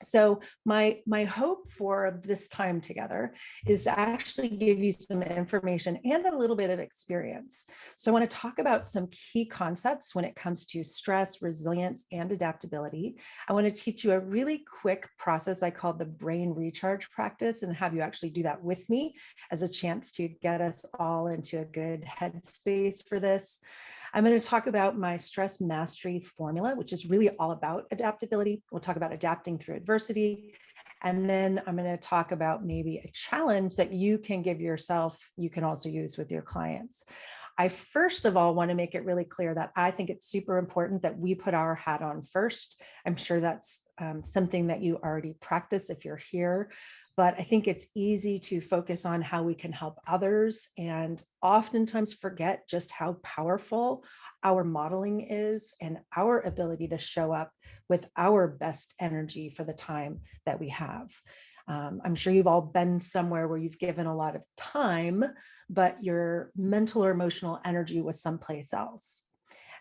So my hope for this time together is to actually give you some information and a little bit of experience. So I want to talk about some key concepts when it comes to stress, resilience, and adaptability. I want to teach you a really quick process I call the brain recharge practice, and have you actually do that with me as a chance to get us all into a good headspace for this. I'm going to talk about my stress mastery formula, which is really all about adaptability. We'll talk about adapting through adversity. And then I'm going to talk about maybe a challenge that you can give yourself, you can also use with your clients. I first of all want to make it really clear that I think it's super important that we put our hat on first. I'm sure that's something that you already practice if you're here. But I think it's easy to focus on how we can help others and oftentimes forget just how powerful our modeling is and our ability to show up with our best energy for the time that we have. I'm sure you've all been somewhere where you've given a lot of time, but your mental or emotional energy was someplace else.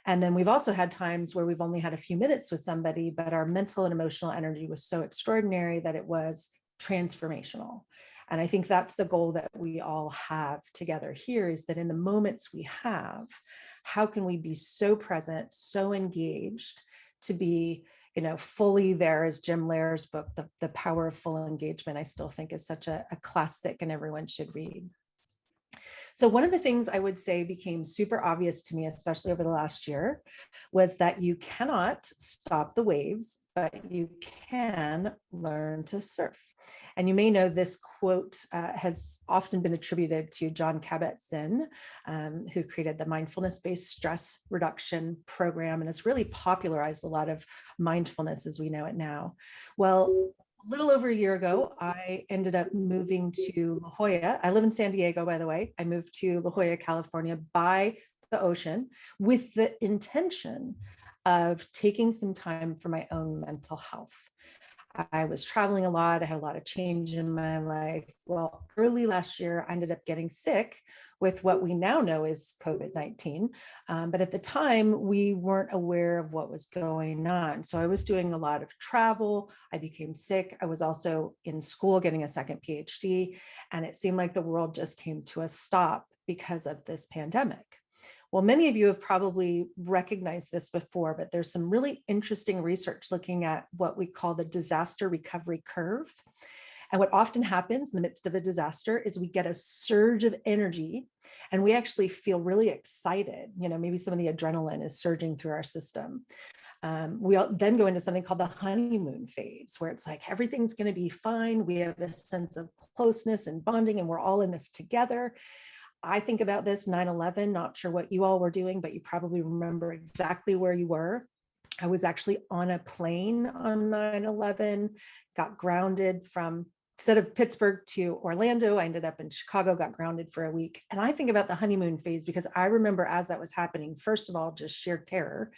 And then we've also had times where we've only had a few minutes with somebody, but our mental and emotional energy was so extraordinary that it was transformational. And I think that's the goal that we all have together here, is that in the moments we have, how can we be so present, so engaged to be, fully there, as Jim Lair's book, The Power of Full Engagement, I still think is such a classic and everyone should read. So one of the things I would say became super obvious to me, especially over the last year, was that you cannot stop the waves, but you can learn to surf. And you may know this quote has often been attributed to John Kabat-Zinn, who created the mindfulness-based stress reduction program and has really popularized a lot of mindfulness as we know it now. Well, a little over a year ago, I ended up moving to La Jolla. I live in San Diego, by the way. I moved to La Jolla, California by the ocean with the intention of taking some time for my own mental health. I was traveling a lot. I had a lot of change in my life. Well, early last year, I ended up getting sick with what we now know is COVID-19. But at the time, we weren't aware of what was going on. So I was doing a lot of travel. I became sick. I was also in school getting a second PhD. And it seemed like the world just came to a stop because of this pandemic. Well, many of you have probably recognized this before, but there's some really interesting research looking at what we call the disaster recovery curve. And what often happens in the midst of a disaster is we get a surge of energy and we actually feel really excited. Maybe some of the adrenaline is surging through our system. We then go into something called the honeymoon phase, where it's like everything's going to be fine. We have a sense of closeness and bonding, and we're all in this together. I think about this 9/11, not sure what you all were doing, but you probably remember exactly where you were. I was actually on a plane on 9/11, got grounded from, instead of Pittsburgh to Orlando, I ended up in Chicago, got grounded for a week. And I think about the honeymoon phase because I remember as that was happening, first of all, just sheer terror.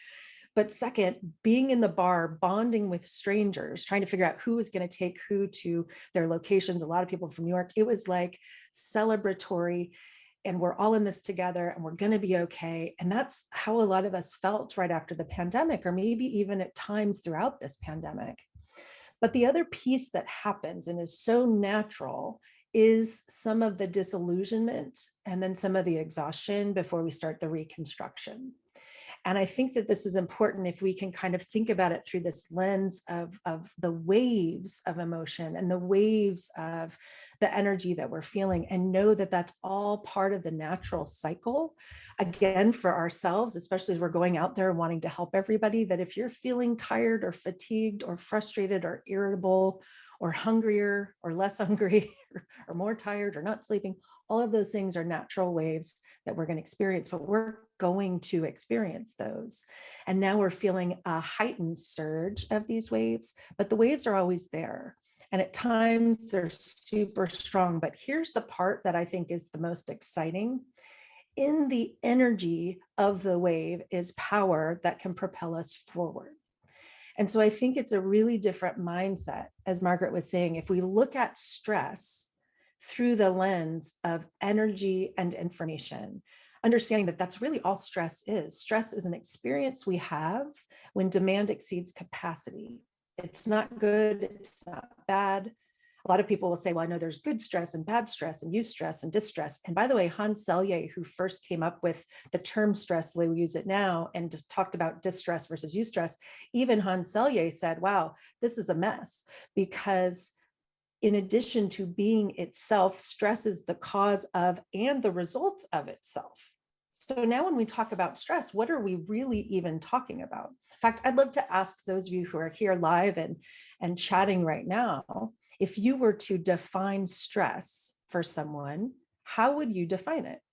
But second, being in the bar, bonding with strangers, trying to figure out who was going to take who to their locations. A lot of people from New York. It was like celebratory. And we're all in this together and we're going to be okay. And that's how a lot of us felt right after the pandemic, or maybe even at times throughout this pandemic. But the other piece that happens and is so natural is some of the disillusionment and then some of the exhaustion before we start the reconstruction. And I think that this is important if we can kind of think about it through this lens of the waves of emotion and the waves of the energy that we're feeling, and know that that's all part of the natural cycle. Again, for ourselves, especially as we're going out there and wanting to help everybody, that if you're feeling tired or fatigued or frustrated or irritable or hungrier or less hungry or more tired or not sleeping, all of those things are natural waves that we're going to experience, but we're going to experience those. And now we're feeling a heightened surge of these waves, but the waves are always there. And at times they're super strong. But here's the part that I think is the most exciting. In the energy of the wave is power that can propel us forward. And so I think it's a really different mindset, as Margaret was saying. If we look at stress through the lens of energy and information, understanding that that's really all stress is. Stress is an experience we have when demand exceeds capacity. It's not good, it's not bad. A lot of people will say, well, I know there's good stress and bad stress and eustress and distress. And by the way, Hans Selye, who first came up with the term stress the way we use it now and just talked about distress versus eustress, even Hans Selye said, wow, this is a mess, because in addition to being itself, stress is the cause of and the results of itself. So now when we talk about stress, what are we really even talking about? In fact, I'd love to ask those of you who are here live and chatting right now, if you were to define stress for someone, how would you define it?